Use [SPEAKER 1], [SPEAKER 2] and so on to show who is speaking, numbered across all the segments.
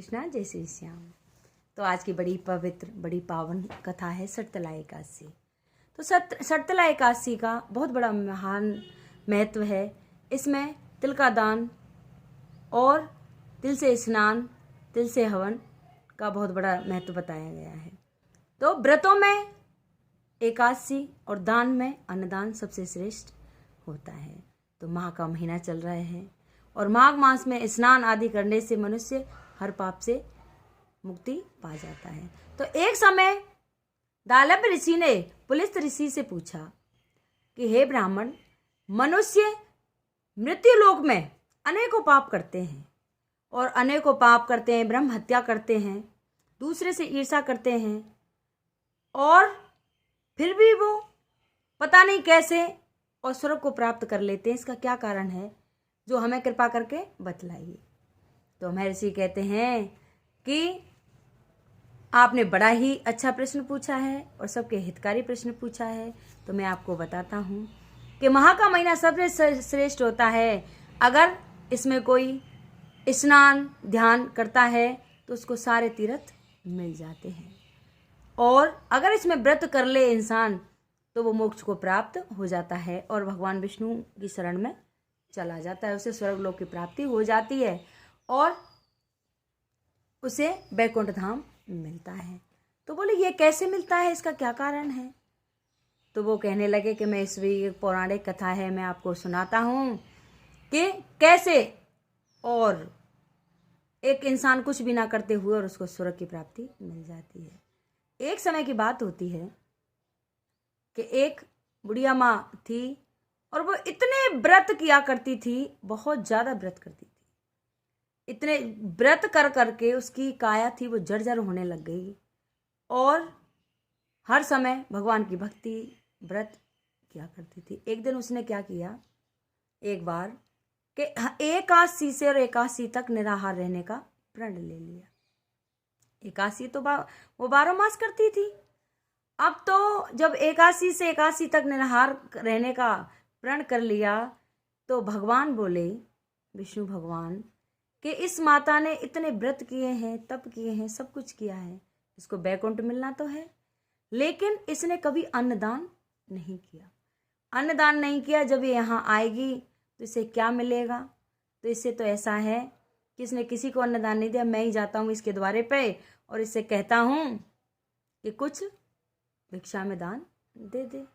[SPEAKER 1] कृष्णा, जय श्री श्याम। तो आज की बड़ी पवित्र, बड़ी पावन कथा है सटतला एकादशी। तो सटतला एकादशी का बहुत बड़ा महान महत्व है। इसमें तिल का दान और तिल से स्नान, तिल से हवन का बहुत बड़ा महत्व बताया गया है। तो व्रतों में एकादशी और दान में अन्नदान सबसे श्रेष्ठ होता है। तो माह का महीना चल रहा है और माघ मास में स्नान आदि करने से मनुष्य हर पाप से मुक्ति पा जाता है। तो एक समय दालभ ऋषि ने पुलिस ऋषि से पूछा कि हे ब्राह्मण, मनुष्य मृत्यु लोक में अनेकों पाप करते हैं और अनेकों पाप करते हैं, ब्रह्म हत्या करते हैं, दूसरे से ईर्ष्या करते हैं और फिर भी वो पता नहीं कैसे और स्वर्ग को प्राप्त कर लेते हैं। इसका क्या कारण है, जो हमें कृपा करके बतलाइए। तो महर्षि कहते हैं कि आपने बड़ा ही अच्छा प्रश्न पूछा है और सबके हितकारी प्रश्न पूछा है। तो मैं आपको बताता हूँ कि माह का महीना सबसे श्रेष्ठ होता है। अगर इसमें कोई स्नान ध्यान करता है तो उसको सारे तीर्थ मिल जाते हैं, और अगर इसमें व्रत कर ले इंसान तो वो मोक्ष को प्राप्त हो जाता है और भगवान विष्णु की शरण में चला जाता है। उसे स्वर्ग लोक की प्राप्ति हो जाती है और उसे वैकुंठ धाम मिलता है। तो बोले ये कैसे मिलता है, इसका क्या कारण है। तो वो कहने लगे कि मैं एक पौराणिक कथा है, मैं आपको सुनाता हूँ कि कैसे और एक इंसान कुछ भी ना करते हुए और उसको स्वर्ग की प्राप्ति मिल जाती है। एक समय की बात होती है कि एक बुढ़िया माँ थी और वो इतने व्रत किया करती थी, बहुत ज़्यादा व्रत करती थी। इतने व्रत कर करके उसकी काया थी वो जर्जर होने लग गई और हर समय भगवान की भक्ति व्रत किया करती थी। एक दिन उसने क्या किया, एक बार कि एकादशी से और एकादशी तक निराहार रहने का प्रण ले लिया। एकादशी तो वो 12 मास करती थी। अब तो जब एकादशी से एकादशी तक निराहार रहने का प्रण कर लिया तो भगवान बोले, विष्णु भगवान, कि इस माता ने इतने व्रत किए हैं, तप किए हैं, सब कुछ किया है, इसको वैकुंठ मिलना तो है, लेकिन इसने कभी अन्नदान नहीं किया। अन्नदान नहीं किया, जब ये यहाँ आएगी तो इसे क्या मिलेगा। तो इससे तो ऐसा है कि इसने किसी को अन्नदान नहीं दिया। मैं ही जाता हूँ इसके द्वारे पे और इससे कहता हूँ कि कुछ भिक्षा में दान दे दे।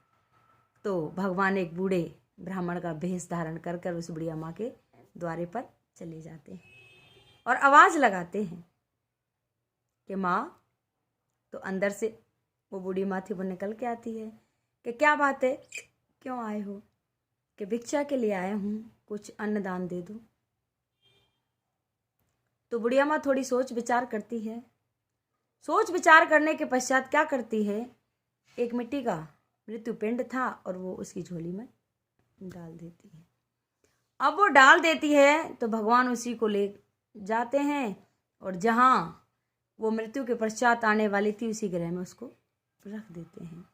[SPEAKER 1] तो भगवान एक बूढ़े ब्राह्मण का भेष धारण कर कर उस बुढ़िया माँ के द्वारे पर चले जाते हैं और आवाज़ लगाते हैं कि माँ। तो अंदर से वो बूढ़ी माँ थी, वो निकल के आती है कि क्या बात है, क्यों आए हो। कि भिक्षा के लिए आया हूँ, कुछ अन्नदान दे दो। तो बुढ़िया माँ थोड़ी सोच विचार करती है। सोच विचार करने के पश्चात क्या करती है, एक मिट्टी का मृत्यु पिंड था और वो उसकी झोली में डाल देती है। अब वो डाल देती है तो भगवान उसी को ले जाते हैं और जहाँ वो मृत्यु के पश्चात आने वाली थी उसी ग्रह में उसको रख देते हैं।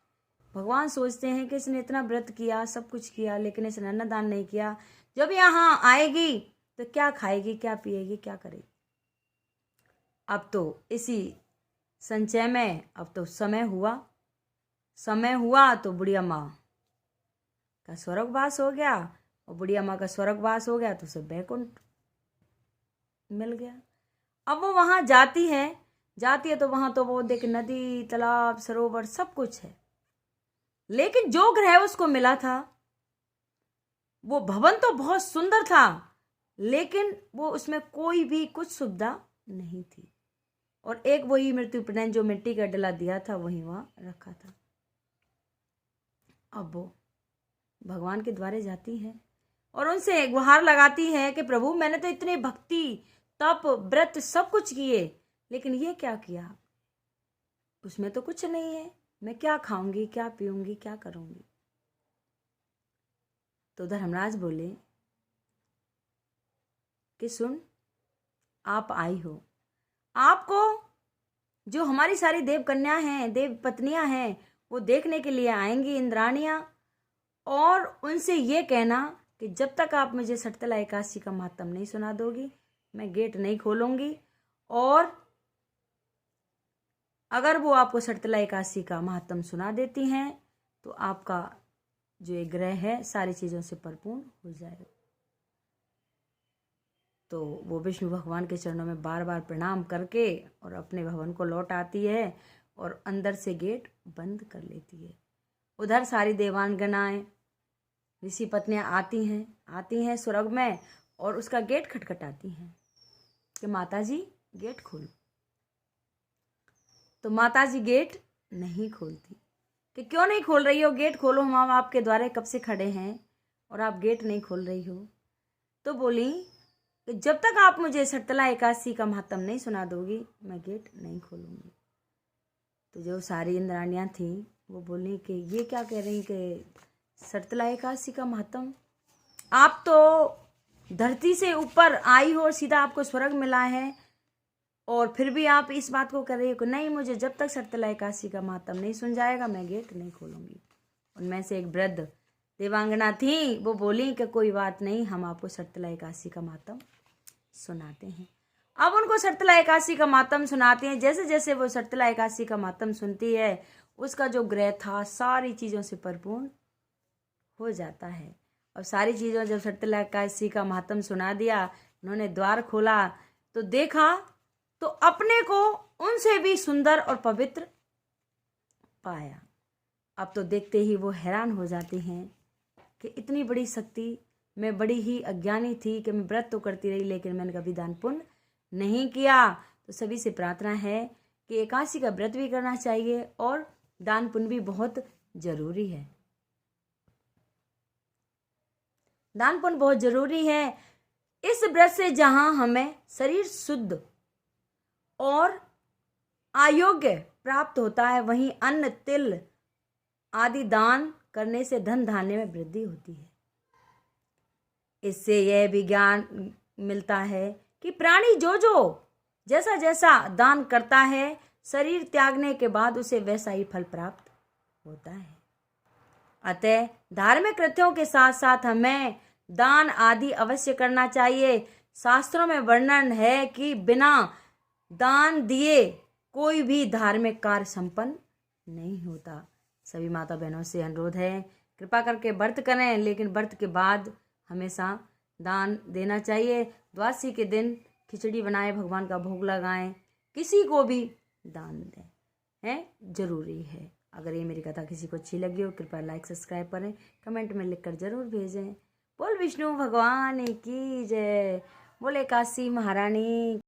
[SPEAKER 1] भगवान सोचते हैं कि इसने इतना व्रत किया, सब कुछ किया, लेकिन इसने अन्नदान नहीं किया। जब यहाँ आएगी तो क्या खाएगी, क्या पिएगी, क्या करेगी। अब तो इसी संचय में अब तो समय हुआ तो बुढ़िया माँ का स्वर्गवास हो गया और बुढ़िया माँ का स्वर्गवास हो गया तो उसे वैकुंठ मिल गया। अब वो वहां जाती है तो वहां तो वो देख नदी, तालाब, सरोवर सब कुछ है, लेकिन जो ग्रह उसको मिला था वो भवन तो बहुत सुंदर था, लेकिन वो उसमें कोई भी कुछ सुविधा नहीं थी और एक वही मृत्यु पिंड जो मिट्टी का डला दिया था वही वहां रखा था। अब वो भगवान के द्वारे जाती है और उनसे गुहार लगाती है कि प्रभु, मैंने तो इतने भक्ति, तप, व्रत सब कुछ किए, लेकिन ये क्या किया, उसमें तो कुछ नहीं है। मैं क्या खाऊंगी, क्या पीऊंगी, क्या करूंगी। तो धर्मराज बोले कि सुन, आप आई हो, आपको जो हमारी सारी देव कन्या हैं, देव पत्नियां हैं, वो देखने के लिए आएंगी, इंद्राणियां, और उनसे ये कहना कि जब तक आप मुझे सटतला एकादशी का महात्म नहीं सुना दोगी मैं गेट नहीं खोलूंगी और अगर वो आपको शर्तला एकादशी का महात्म सुना देती हैं तो आपका जो ये ग्रह है सारी चीज़ों से परिपूर्ण हो जाएगा। तो वो विष्णु भगवान के चरणों में बार बार प्रणाम करके और अपने भवन को लौट आती है और अंदर से गेट बंद कर लेती है। उधर सारी देवांगनाएं ऋषि पत्नियां आती हैं स्वर्ग में और उसका गेट खटखटाती हैं कि माताजी गेट खोलो। तो माताजी गेट नहीं खोलती कि क्यों नहीं खोल रही हो, गेट खोलो, हम आपके द्वारे कब से खड़े हैं और आप गेट नहीं खोल रही हो। तो बोली कि जब तक आप मुझे शर्तला एकादशी का महात्म नहीं सुना दोगी मैं गेट नहीं खोलूंगी। तो जो सारी इंद्राणियां थीं वो बोली कि ये क्या कह रही कि शर्तला एकादशी का महात्म, आप तो धरती से ऊपर आई हो और सीधा आपको स्वर्ग मिला है और फिर भी आप इस बात को कर रही हो कि नहीं, मुझे जब तक शर्तला एकादशी का महात्म नहीं सुन जाएगा मैं गेट नहीं खोलूंगी। उनमें से एक वृद्ध देवांगना थी, वो बोली कि कोई बात नहीं, हम आपको शर्तला एकादशी का महात्म सुनाते हैं। अब उनको शर्तला एकादशी का महात्म सुनाते हैं। जैसे जैसे वो शर्तला एकादशी का महात्म सुनती है उसका जो ग्रह था सारी चीज़ों से परिपूर्ण हो जाता है। और सारी चीज़ों जब शर्तला एकादशी का महात्म सुना दिया, उन्होंने द्वार खोला तो देखा तो अपने को उनसे भी सुंदर और पवित्र पाया। अब तो देखते ही वो हैरान हो जाती हैं कि इतनी बड़ी शक्ति, मैं बड़ी ही अज्ञानी थी कि मैं व्रत तो करती रही लेकिन मैंने कभी दान पुण्य नहीं किया। तो सभी से प्रार्थना है कि एकादशी का व्रत भी करना चाहिए और दान पुण्य भी बहुत जरूरी है। दान पुण्य बहुत जरूरी है। इस व्रत से जहां हमें शरीर शुद्ध और आयोग्य प्राप्त होता है वहीं अन्न तिल आदि दान करने से धन धान्य में वृद्धि होती है। इससे यह भी ज्ञान मिलता है कि प्राणी जो जैसा जैसा दान करता है शरीर त्यागने के बाद उसे वैसा ही फल प्राप्त होता है। अतः धार्मिक कृत्यों के साथ साथ हमें दान आदि अवश्य करना चाहिए। शास्त्रों में वर्णन है कि बिना दान दिए कोई भी धार्मिक कार्य संपन्न नहीं होता। सभी माता बहनों से अनुरोध है कृपा करके व्रत करें, लेकिन व्रत के बाद हमेशा दान देना चाहिए। द्वादशी के दिन खिचड़ी बनाएं, भगवान का भोग लगाएं, किसी को भी दान दें, है जरूरी है। अगर ये मेरी कथा किसी को अच्छी लगी हो कृपया लाइक सब्सक्राइब करें, कमेंट में लिखकर जरूर भेजें। बोल विष्णु भगवान की जय, बोले काशी महारानी।